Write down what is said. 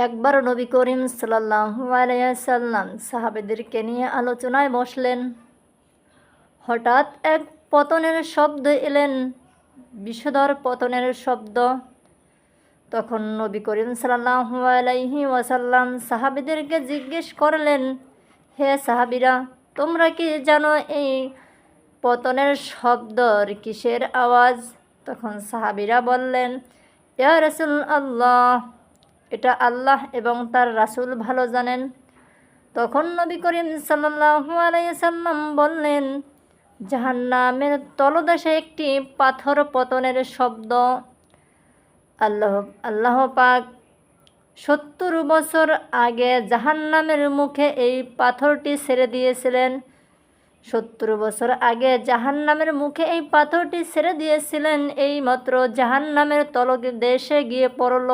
একবার নবী করিম সাল্লাল্লাহু আলাইহি ওয়াসাল্লাম সাহাবাদেরকে নিয়ে আলোচনায় বসলেন। হঠাৎ এক পতনের শব্দ এলেন, বিষধর পতনের শব্দ। তখন নবী করিম সাল্লাল্লাহু আলাইহি ওয়াসাল্লাম সাহাবাদেরকে জিজ্ঞেস করলেন, হে সাহাবীরা, তোমরা কি জানো এই পতনের শব্দর কিসের আওয়াজ? তখন সাহাবীরা বললেন, ইয়া রাসূলুল্লাহ, এটা আল্লাহ এবং তার রাসূল ভালো জানেন। তখন নবী করিম সাল্লাল্লাহু আলাইহি সাল্লাম বললেন, জাহান্নামের তলদেশে একটি পাথর পতনের শব্দ। আল্লাহ পাক 70 বছর আগে জাহান্নামের মুখে এই পাথরটি ছেড়ে দিয়েছিলেন। 70 বছর আগে জাহান্নামের মুখে এই পাথরটি ছেড়ে দিয়েছিলেন। এই মাত্র জাহান্নামের তলদেশে গিয়ে পড়ল।